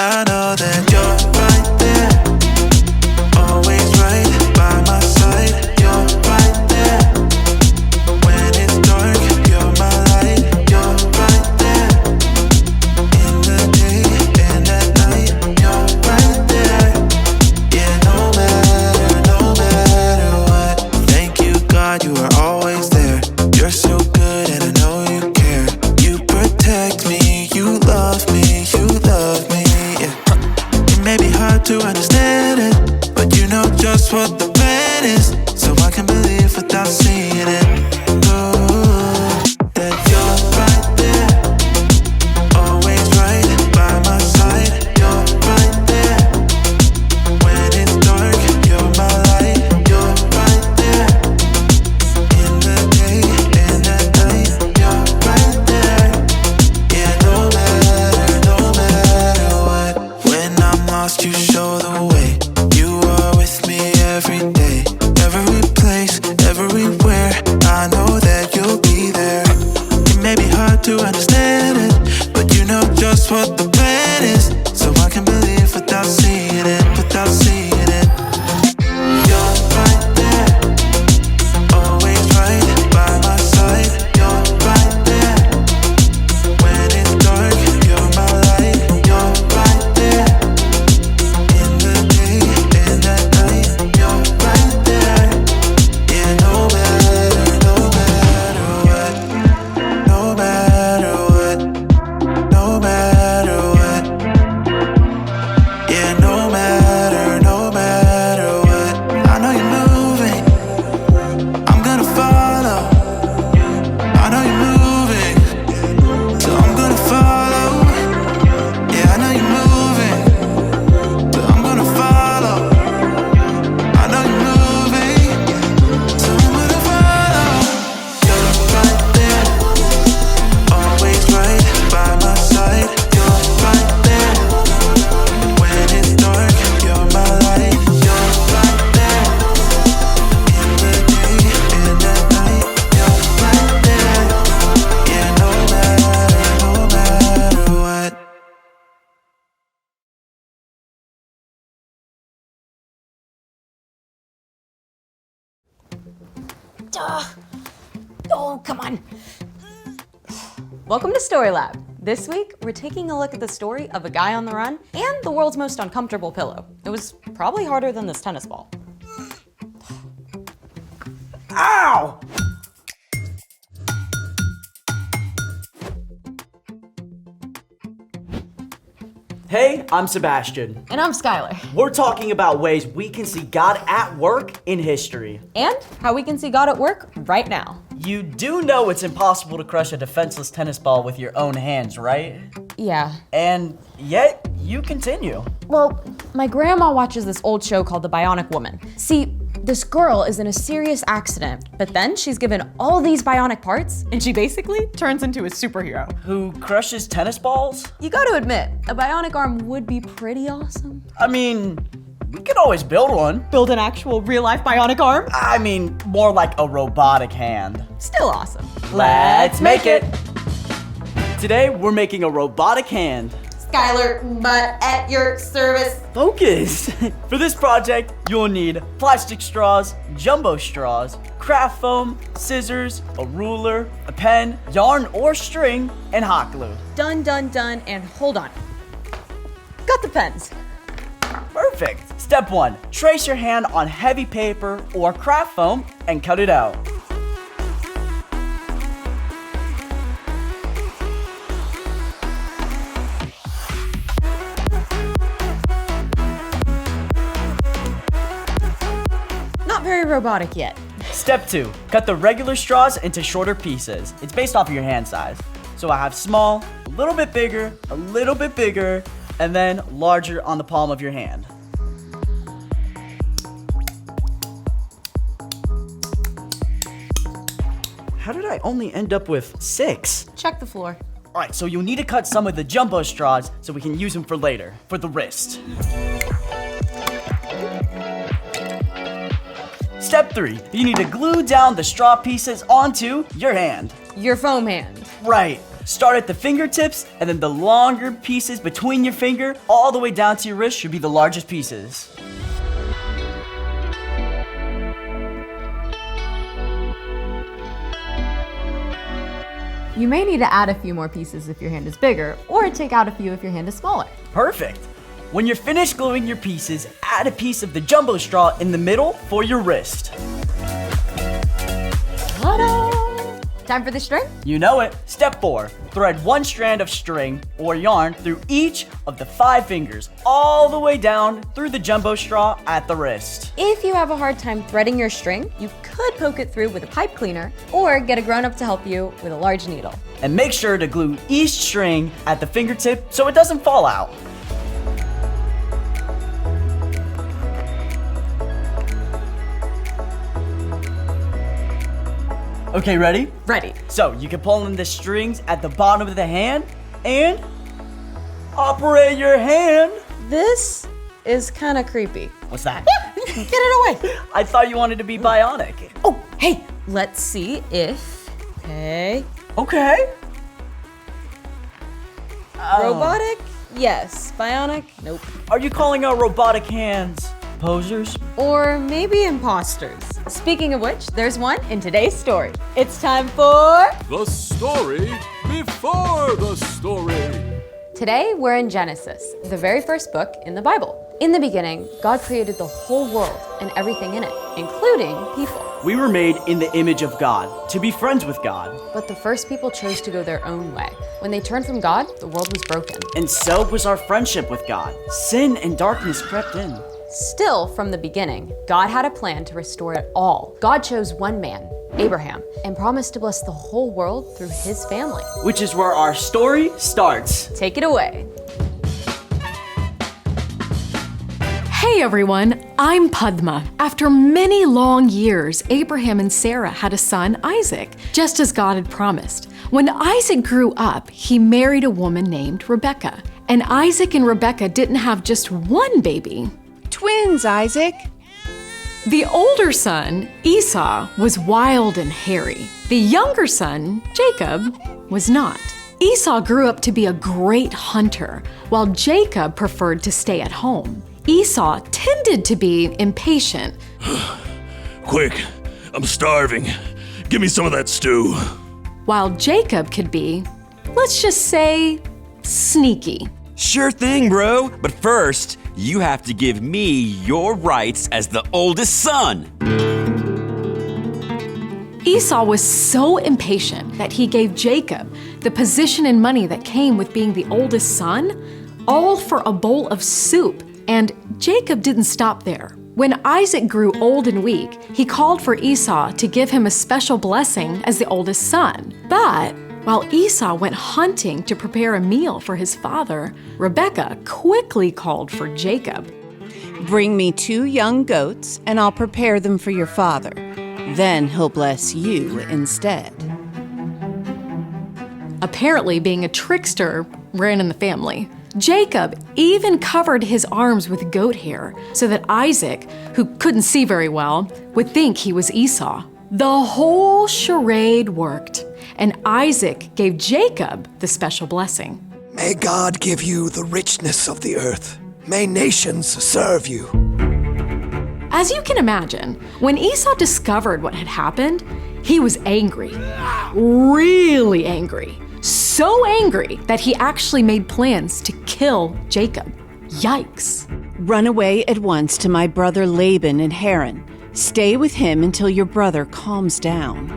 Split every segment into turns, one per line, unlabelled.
I know that you're right there, always right by my side. You're right there, when it's dark, you're my light. You're right there, in the day and at night. You're right there, yeah, no matter what. Thank you, God, you are always there. You're so good and I know you care. You protect me, you love me, yeah. It may be hard to understand it, but you know just what the plan is, so I can believe without seeing it. Ooh, that you're right there, always right by my side. You're right there, when it's dark, you're my light. You're right there, in the day and at night. You're right there, yeah, no matter what. When I'm lost, you show the way. You are with me every day, every place, everywhere. I know that you'll be there. It may be hard to understand it, but you know just what the plan is, so I can believe without seeing it, without seeing it. You're right there, always right by my side. You're right there, when it's dark, you're my light. You're right there, in the day and at night. You're right there, yeah, no matter what, no matter what, no matter what, yeah, no matter what. I know you're moving, I'm gonna follow. I know you're moving, so I'm gonna follow. Yeah, I know you're moving, so I'm gonna follow. I know you're moving, so I'm gonna follow. You're right there, always right by my side. You're right there, when it's dark, you're my light. You're right there, in the day and at night. You're right there, yeah, no matter what.
Oh, come on. Welcome to Story Lab. This week, we're taking a look at the story of a guy on the run and the world's most uncomfortable pillow. It was probably harder than this tennis ball.
Ow! Hey, I'm Sebastian.
And I'm Skylar.
We're talking about ways we can see God at work in history.
And how we can see God at work right now.
You do know it's impossible to crush a defenseless tennis ball with your own hands, right?
Yeah.
And yet, you continue.
Well, my grandma watches this old show called The Bionic Woman. See, this girl is in a serious accident, but then she's given all these bionic parts, and she basically turns into a superhero.
Who crushes tennis balls?
You gotta admit, a bionic arm would be pretty awesome.
I mean, we could always build one.
Build an actual real-life bionic arm?
I mean, more like a robotic hand.
Still awesome.
Let's make it! Today, we're making a robotic hand.
Skylar, but at your service.
Focus! For this project, you'll need plastic straws, jumbo straws, craft foam, scissors, a ruler, a pen, yarn or string, and hot glue.
Done, and hold on. Got the pens.
Perfect! Step 1. Trace your hand on heavy paper or craft foam and cut it out.
Not very robotic yet.
Step 2. Cut the regular straws into shorter pieces. It's based off of your hand size. So I have small, a little bit bigger, and then larger on the palm of your hand. How did I only end up with 6?
Check the floor.
Alright, so you'll need to cut some of the jumbo straws so we can use them for later, for the wrist. Step 3, you need to glue down the straw pieces onto your hand.
Your foam hand.
Right. Start at the fingertips, and then the longer pieces between your finger all the way down to your wrist should be the largest pieces.
You may need to add a few more pieces if your hand is bigger, or take out a few if your hand is smaller.
Perfect. When you're finished gluing your pieces, add a piece of the jumbo straw in the middle for your wrist.
Ta-da! Time for the string?
You know it. Step 4. Thread 1 strand of string or yarn through each of the 5 fingers, all the way down through the jumbo straw at the wrist.
If you have a hard time threading your string, you could poke it through with a pipe cleaner or get a grown-up to help you with a large needle.
And make sure to glue each string at the fingertip so it doesn't fall out. Okay, ready?
Ready.
So you can pull in the strings at the bottom of the hand and operate your hand.
This is kind of creepy.
What's that?
Get it away.
I thought you wanted to be bionic.
Oh, hey, let's see if, okay,
Okay.
robotic? Yes. Bionic? Nope.
Are you calling our robotic hands posers?
Or maybe imposters. Speaking of which, there's one in today's story. It's time for...
The story before the story.
Today, we're in Genesis, the very first book in the Bible. In the beginning, God created the whole world and everything in it, including people.
We were made in the image of God, to be friends with God.
But the first people chose to go their own way. When they turned from God, the world was broken.
And so was our friendship with God. Sin and darkness crept in.
Still, from the beginning, God had a plan to restore it all. God chose one man, Abraham, and promised to bless the whole world through his family.
Which is where our story starts.
Take it away.
Hey everyone, I'm Padma. After many long years, Abraham and Sarah had a son, Isaac, just as God had promised. When Isaac grew up, he married a woman named Rebecca. And Isaac and Rebecca didn't have just one baby.
Twins, Isaac.
The older son, Esau, was wild and hairy. The younger son, Jacob, was not. Esau grew up to be a great hunter, while Jacob preferred to stay at home. Esau tended to be impatient.
Quick, I'm starving. Give me some of that stew.
While Jacob could be, let's just say, sneaky.
Sure thing, bro. But first, you have to give me your rights as the oldest son.
Esau was so impatient that he gave Jacob the position and money that came with being the oldest son, all for a bowl of soup. And Jacob didn't stop there. When Isaac grew old and weak, he called for Esau to give him a special blessing as the oldest son. But while Esau went hunting to prepare a meal for his father, Rebekah quickly called for Jacob.
Bring me 2 young goats, and I'll prepare them for your father. Then he'll bless you instead.
Apparently, being a trickster ran in the family. Jacob even covered his arms with goat hair so that Isaac, who couldn't see very well, would think he was Esau. The whole charade worked, and Isaac gave Jacob the special blessing.
May God give you the richness of the earth. May nations serve you.
As you can imagine, when Esau discovered what had happened, he was angry. Really angry. So angry that he actually made plans to kill Jacob. Yikes.
Run away at once to my brother Laban in Haran. Stay with him until your brother calms down.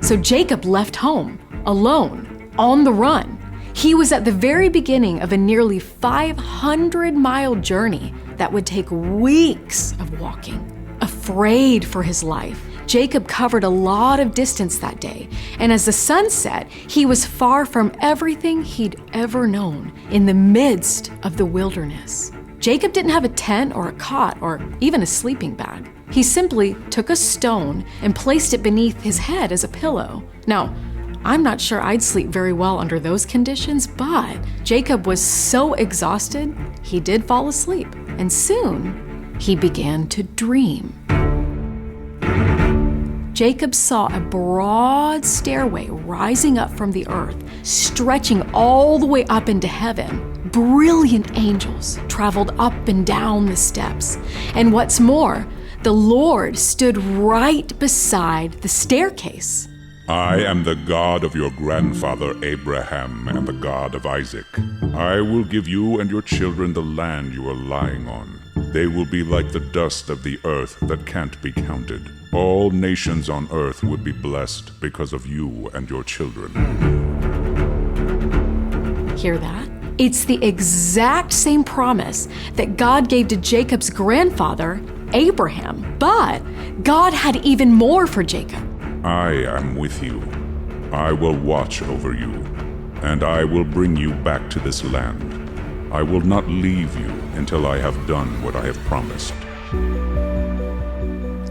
So Jacob left home, alone, on the run. He was at the very beginning of a nearly 500-mile journey that would take weeks of walking. Afraid for his life, Jacob covered a lot of distance that day, and as the sun set, he was far from everything he'd ever known, in the midst of the wilderness. Jacob didn't have a tent or a cot or even a sleeping bag. He simply took a stone and placed it beneath his head as a pillow. Now, I'm not sure I'd sleep very well under those conditions, but Jacob was so exhausted, he did fall asleep, and soon he began to dream. Jacob saw a broad stairway rising up from the earth, stretching all the way up into heaven. Brilliant angels traveled up and down the steps. And what's more, the Lord stood right beside the staircase.
I am the God of your grandfather Abraham and the God of Isaac. I will give you and your children the land you are lying on. They will be like the dust of the earth that can't be counted. All nations on earth would be blessed because of you and your children.
Hear that? It's the exact same promise that God gave to Jacob's grandfather, Abraham. But God had even more for Jacob.
I am with you. I will watch over you, and I will bring you back to this land. I will not leave you until I have done what I have promised.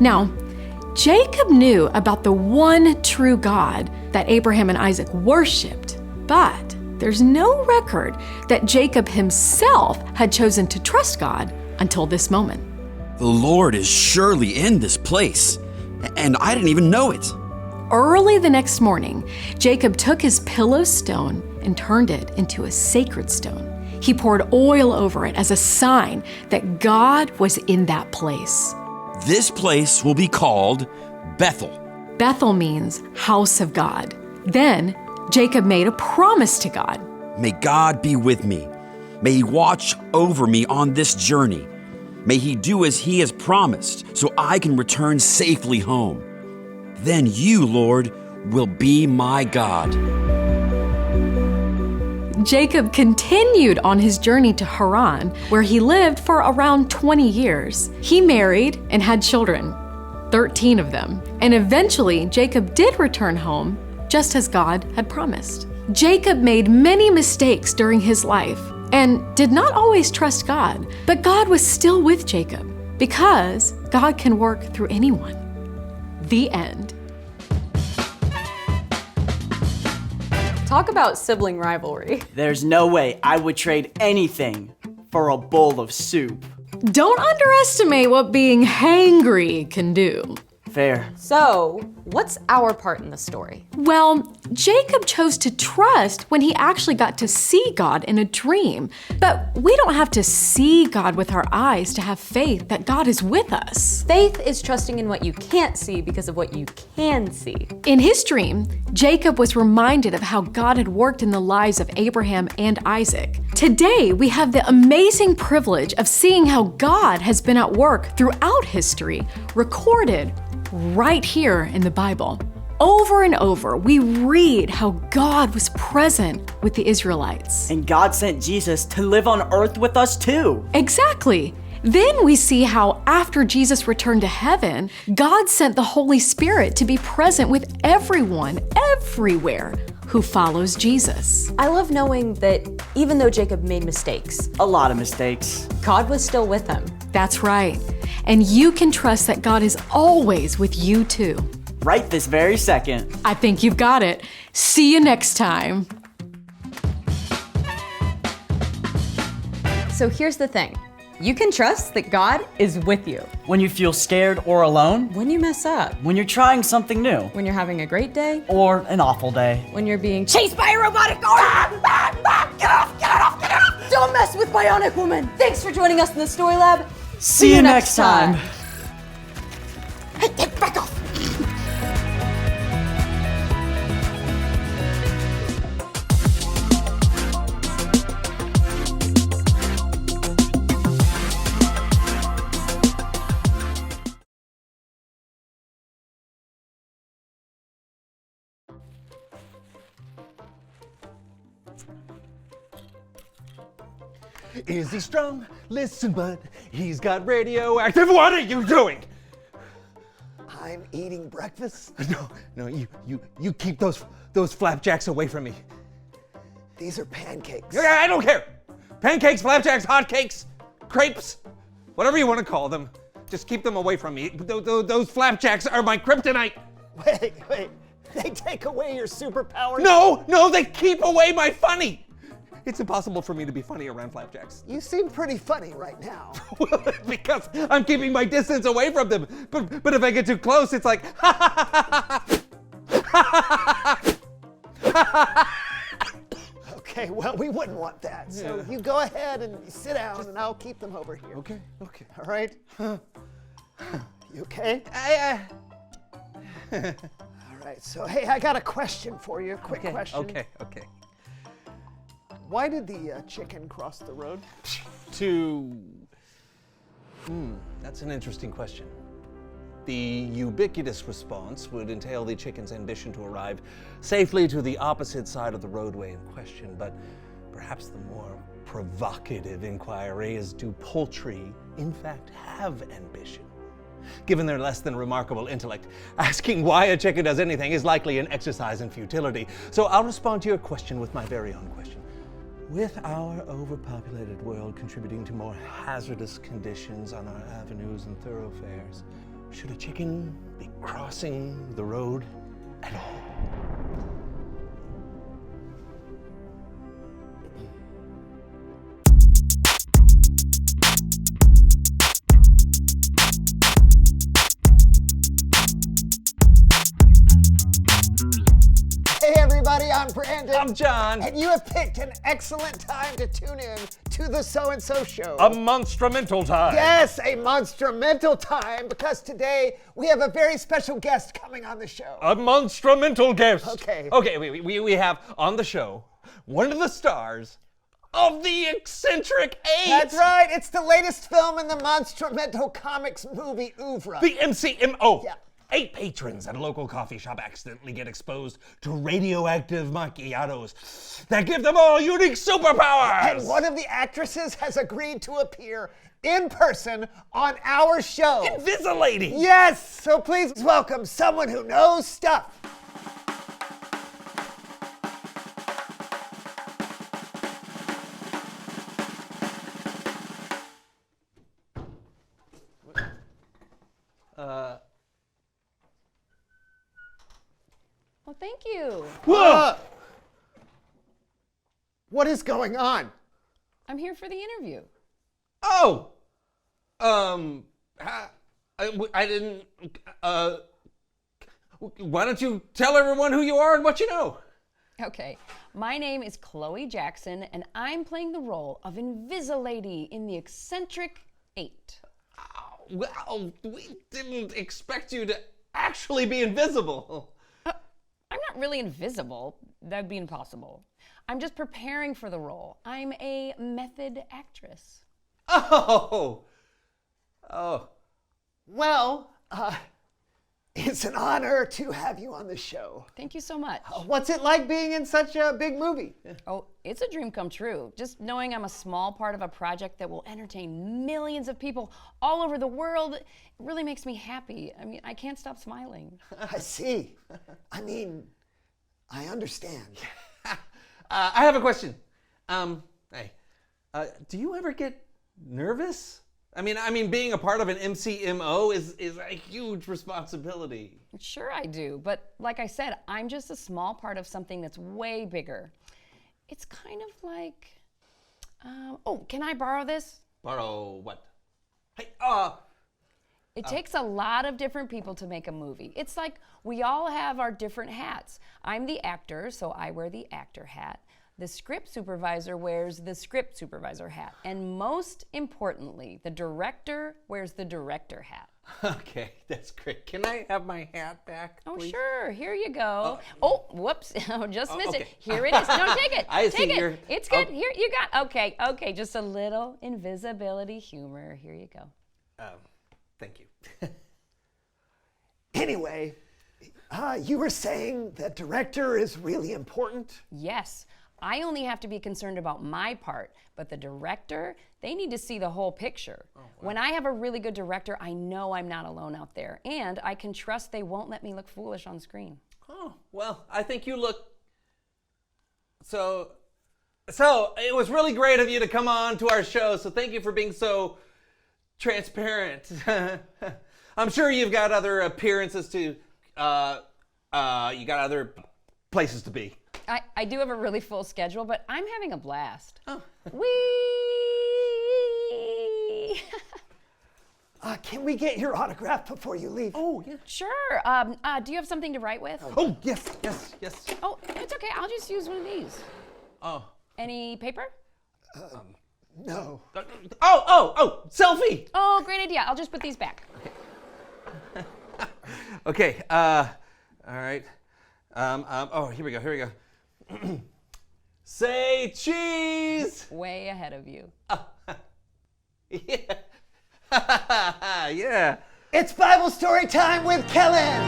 Now, Jacob knew about the one true God that Abraham and Isaac worshipped, but there's no record that Jacob himself had chosen to trust God until this moment.
The Lord is surely in this place, and I didn't even know it.
Early the next morning, Jacob took his pillow stone and turned it into a sacred stone. He poured oil over it as a sign that God was in that place.
This place will be called Bethel.
Bethel means house of God. Then Jacob made a promise to God.
May God be with me. May He watch over me on this journey. May He do as He has promised so I can return safely home. Then you, Lord, will be my God.
Jacob continued on his journey to Haran, where he lived for around 20 years. He married and had children, 13 of them. And eventually, Jacob did return home, just as God had promised. Jacob made many mistakes during his life and did not always trust God, but God was still with Jacob because God can work through anyone. The end.
Talk about sibling rivalry.
There's no way I would trade anything for a bowl of soup.
Don't underestimate what being hangry can do.
Fair.
So, what's our part in the story?
Well, Jacob chose to trust when he actually got to see God in a dream. But we don't have to see God with our eyes to have faith that God is with us.
Faith is trusting in what you can't see because of what you can see.
In his dream, Jacob was reminded of how God had worked in the lives of Abraham and Isaac. Today, we have the amazing privilege of seeing how God has been at work throughout history, recorded right here in the Bible. Over and over, we read how God was present with the Israelites.
And God sent Jesus to live on earth with us too.
Exactly. Then we see how after Jesus returned to heaven, God sent the Holy Spirit to be present with everyone, everywhere, who follows Jesus.
I love knowing that even though Jacob made mistakes,
A lot of mistakes.
God was still with him.
That's right. And you can trust that God is always with you too.
Right this very second.
I think you've got it. See you next time.
So here's the thing. You can trust that God is with you.
When you feel scared or alone.
When you mess up.
When you're trying something new.
When you're having a great day.
Or an awful day.
When you're being chased by a robotic dog. Get off! Don't mess with Bionic Woman. Thanks for joining us in the Story Lab.
See you next time.
Hey, back off.
Is he strong? Listen, bud, he's got radioactive. What are you doing?
I'm eating breakfast.
No, you keep those flapjacks away from me.
These are pancakes.
I don't care. Pancakes, flapjacks, hotcakes, crepes, whatever you want to call them. Just keep them away from me. Those flapjacks are my kryptonite.
Wait. They take away your superpowers?
No, they keep away my funny. It's impossible for me to be funny around flapjacks.
You seem pretty funny right now.
Because I'm keeping my distance away from them. But if I get too close, it's like,
Okay, well, we wouldn't want that. So you go ahead and sit down, and I'll keep them over here.
Okay.
All right? You okay? All right, so hey, I got a question for you. Quick question.
Okay.
Why did the chicken cross the road?
That's an interesting question. The ubiquitous response would entail the chicken's ambition to arrive safely to the opposite side of the roadway in question, but perhaps the more provocative inquiry is, do poultry in fact have ambition? Given their less than remarkable intellect, asking why a chicken does anything is likely an exercise in futility. So I'll respond to your question with my very own question. With our overpopulated world contributing to more hazardous conditions on our avenues and thoroughfares, should a chicken be crossing the road at all?
Hey everybody, I'm Brandon.
I'm John.
And you have picked an excellent time to tune in to the So-and-So Show.
A monstrumental time.
Yes, a monstrumental time, because today we have a very special guest coming on the show.
A monstrumental guest.
Okay.
We have on the show one of the stars of the Eccentric Eight.
That's right, it's the latest film in the monstrumental comics movie oeuvre.
The MCMO.
Yeah.
8 patrons at a local coffee shop accidentally get exposed to radioactive macchiatos that give them all unique superpowers.
And one of the actresses has agreed to appear in person on our show.
Invisilating.
Yes, so please welcome someone who knows stuff.
Well, thank you.
Whoa!
What is going on?
I'm here for the interview.
Oh! I didn't, why don't you tell everyone who you are and what you know?
Okay, my name is Chloe Jackson, and I'm playing the role of Invisilady in the Eccentric 8.
Well, we didn't expect you to actually be invisible.
I'm not really invisible. That'd be impossible. I'm just preparing for the role. I'm a method actress.
Oh.
Well, it's an honor to have you on the show.
Thank you so much.
What's it like being in such a big movie?
Oh, it's a dream come true. Just knowing I'm a small part of a project that will entertain millions of people all over the world, it really makes me happy. I mean, I can't stop smiling.
I see. I mean, I understand.
I have a question. Hey, do you ever get nervous? I mean, being a part of an MCMO is a huge responsibility.
Sure I do, but like I said, I'm just a small part of something that's way bigger. It's kind of like, oh, can I borrow this?
Borrow what? Hey,
It takes a lot of different people to make a movie. It's like we all have our different hats. I'm the actor, so I wear the actor hat. The script supervisor wears the script supervisor hat. And most importantly, the director wears the director hat.
Okay, that's great. Can I have my hat back,
Oh,
please?
sure. Here you go. Oh, whoops. Just missed
okay.
it. Here it is. No, take it.
I see
take it.
you're-
It's good. Here, you got. Okay. Just a little invisibility humor. Here you go.
Thank you.
Anyway, you were saying that director is really important?
Yes. I only have to be concerned about my part, but the director, they need to see the whole picture. Oh, wow. When I have a really good director, I know I'm not alone out there, and I can trust they won't let me look foolish on screen.
Oh, well, I think you look... So it was really great of you to come on to our show, so thank you for being so transparent. I'm sure you've got other appearances to... you got other places to be.
I do have a really full schedule, but I'm having a blast.
Oh.
Whee!
Can we get your autograph before you leave?
Oh, yeah.
Sure. Do you have something to write with?
Oh, yes.
Oh, it's okay. I'll just use one of these.
Oh.
Any paper?
No.
Oh, selfie.
Oh, great idea. I'll just put these back.
Okay, all right. Here we go. Say cheese!
Way ahead of you.
Yeah. Yeah.
It's Bible story time with Kellen!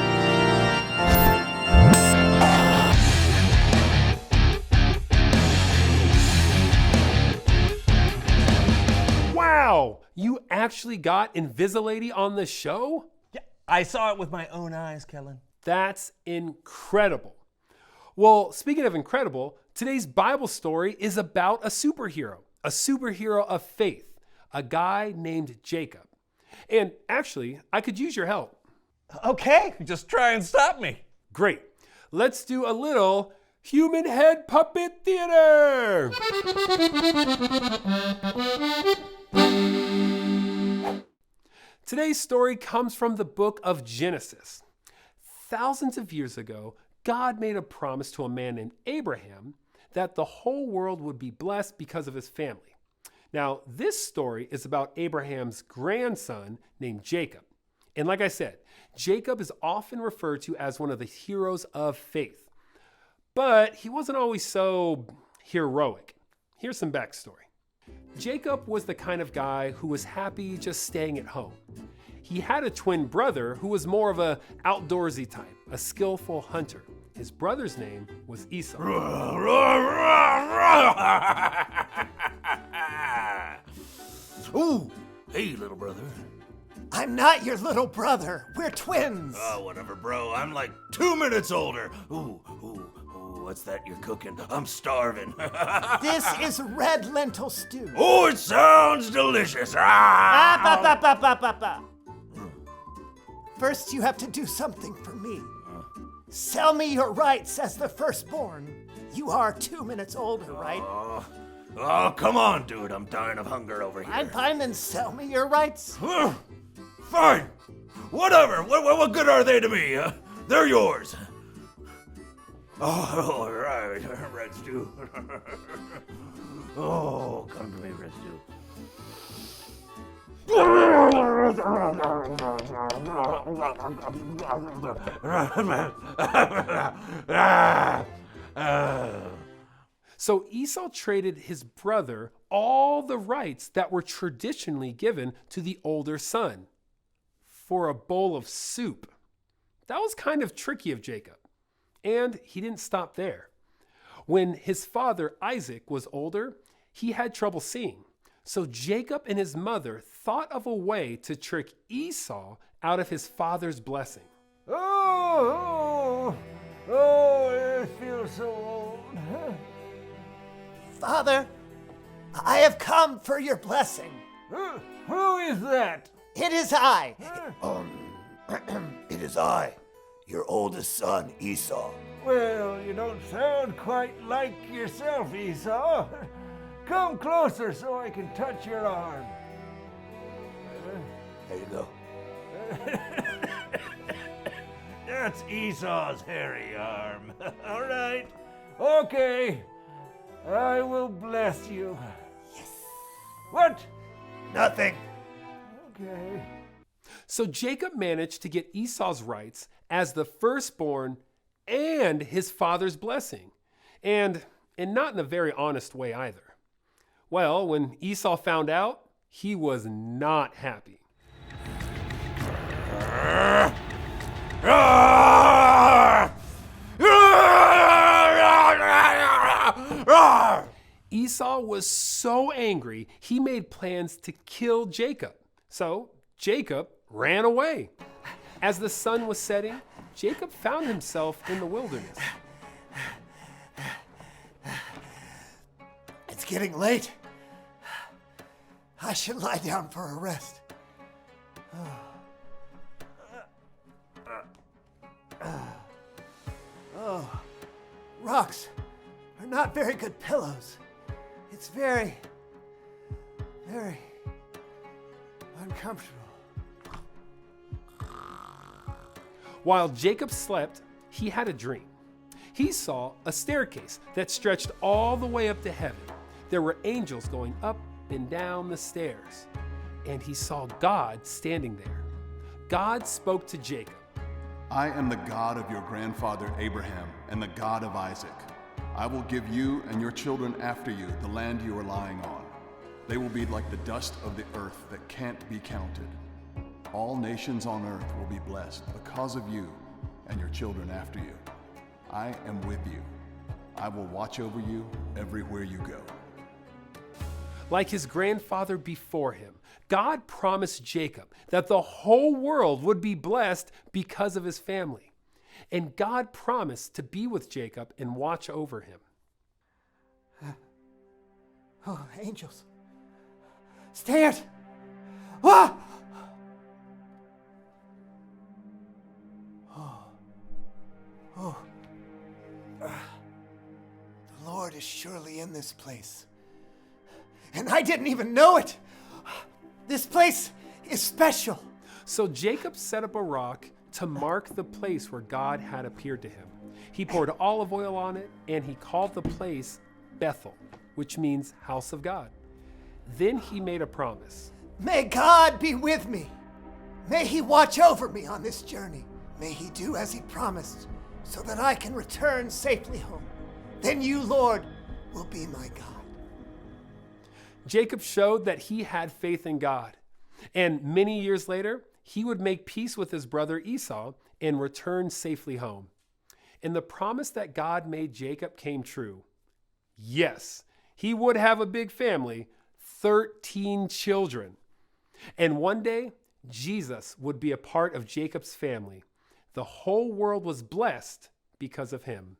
Wow! You actually got Invisilady on the show?
Yeah, I saw it with my own eyes, Kellen.
That's incredible. Well, speaking of incredible, today's Bible story is about a superhero of faith, a guy named Jacob. And actually, I could use your help.
Okay, just try and stop me.
Great. Let's do a little human head puppet theater. Today's story comes from the book of Genesis. Thousands of years ago, God made a promise to a man named Abraham that the whole world would be blessed because of his family. Now, this story is about Abraham's grandson named Jacob. And like I said, Jacob is often referred to as one of the heroes of faith. But he wasn't always so heroic. Here's some backstory. Jacob was the kind of guy who was happy just staying at home. He had a twin brother who was more of an outdoorsy type, a skillful hunter. His brother's name was Esau.
Ooh, hey, little brother.
I'm not your little brother. We're twins.
Oh, whatever, bro. I'm like 2 minutes older. Ooh, what's that you're cooking? I'm starving.
This is red lentil stew.
Oh, it sounds delicious.
First, you have to do something for me. Sell me your rights as the firstborn. You are 2 minutes older, right?
Oh, come on, dude. I'm dying of hunger over here.
I'm fine, then sell me your rights.
Fine. Whatever. What good are they to me? They're yours. Oh, all right. Red stew. Oh, come to me, Red stew.
So Esau traded his brother all the rights that were traditionally given to the older son for a bowl of soup. That was kind of tricky of Jacob. And he didn't stop there. When his father Isaac was older, he had trouble seeing. So Jacob and his mother thought of a way to trick Esau out of his father's blessing.
Oh, it feels so old. Father, I have come for your blessing. Who is that? It is I.
It is I, your oldest son, Esau.
Well, you don't sound quite like yourself, Esau. Come closer so I can touch your arm.
There you go.
That's Esau's hairy arm. All right. Okay. I will bless you. Yes. What?
Nothing.
Okay.
So Jacob managed to get Esau's rights as the firstborn and his father's blessing. And not in a very honest way either. Well, when Esau found out, he was not happy. Esau was so angry, he made plans to kill Jacob. So Jacob ran away. As the sun was setting, Jacob found himself in the wilderness.
It's getting late. I should lie down for a rest. Oh, rocks. are not very good pillows. It's very, very uncomfortable.
While Jacob slept, he had a dream. He saw a staircase that stretched all the way up to heaven. There were angels going up and down the stairs, and he saw God standing there. God spoke to Jacob.
I am the God of your grandfather Abraham and the God of Isaac. I will give you and your children after you the land you are lying on. They will be like the dust of the earth that can't be counted. All nations on earth will be blessed because of you and your children after you. I am with you. I will watch over you everywhere you go.
Like his grandfather before him, God promised Jacob that the whole world would be blessed because of his family. And God promised to be with Jacob and watch over him.
Oh, angels. Stairs. Ah! Oh. The Lord is surely in this place. And I didn't even know it. This place is special.
So Jacob set up a rock to mark the place where God had appeared to him. He poured olive oil on it, and he called the place Bethel, which means house of God. Then he made a promise.
May God be with me. May he watch over me on this journey. May he do as he promised, so that I can return safely home. Then you, Lord, will be my God.
Jacob showed that he had faith in God. And many years later, he would make peace with his brother Esau and return safely home. And the promise that God made Jacob came true. Yes, he would have a big family, 13 children. And one day, Jesus would be a part of Jacob's family. The whole world was blessed because of him.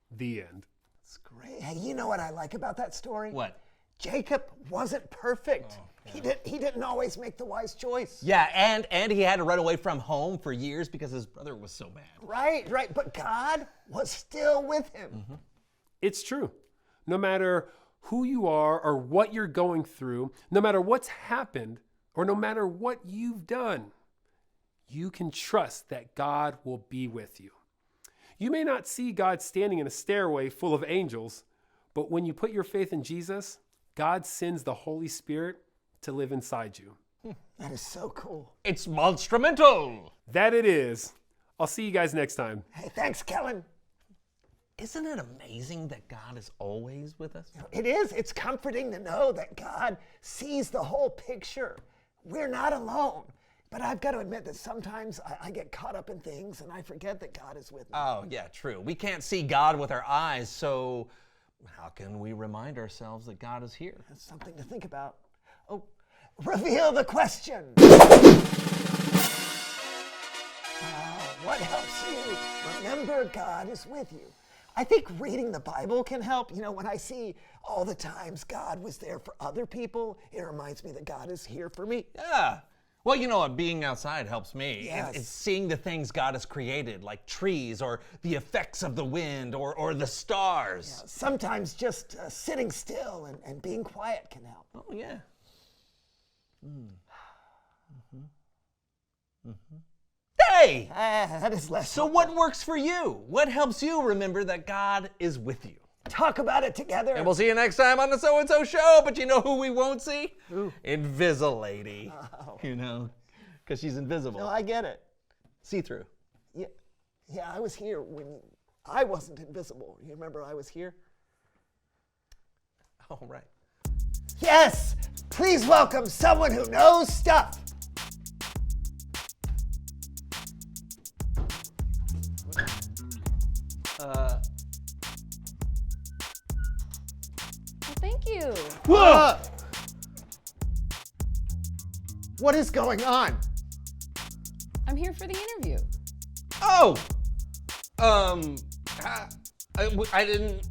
The end.
That's great. Hey, you know what I like about that story?
What?
Jacob wasn't perfect. He didn't always make the wise choice.
Yeah, and he had to run away from home for years because his brother was so bad.
Right. But God was still with him.
Mm-hmm. It's true. No matter who you are or what you're going through, no matter what's happened, or no matter what you've done, you can trust that God will be with you. You may not see God standing in a stairway full of angels, but when you put your faith in Jesus, God sends the Holy Spirit to live inside you.
That is so cool.
It's monstrumental.
That it is. I'll see you guys next time.
Hey, thanks, Kellen.
Isn't it amazing that God is always with us?
It is. It's comforting to know that God sees the whole picture. We're not alone. But I've got to admit that sometimes I get caught up in things and I forget that God is with me.
Oh, yeah, true. We can't see God with our eyes, so how can we remind ourselves that God is here?
That's something to think about. Oh, reveal the question. What helps you remember God is with you? I think reading the Bible can help. You know, when I see all the times God was there for other people, it reminds me that God is here for me.
Yeah. Well, you know, being outside helps me.
Yes.
It's seeing the things God has created, like trees or the effects of the wind or the stars.
Yeah, sometimes just sitting still and being quiet can help.
Oh, yeah. Hey!
That is less
So what works for you? What helps you remember that God is with you?
Talk about it together.
And we'll see you next time on the So-and-So Show. But you know who we won't see?
Who?
Invisilady.
Oh.
You know, because she's invisible.
No, I get it.
See-through.
Yeah, I was here when I wasn't invisible. You remember I was here?
Oh, right.
Yes! Please welcome someone who knows stuff.
Thank you.
Whoa! What is going on?
I'm here for the interview.
Oh! I didn't,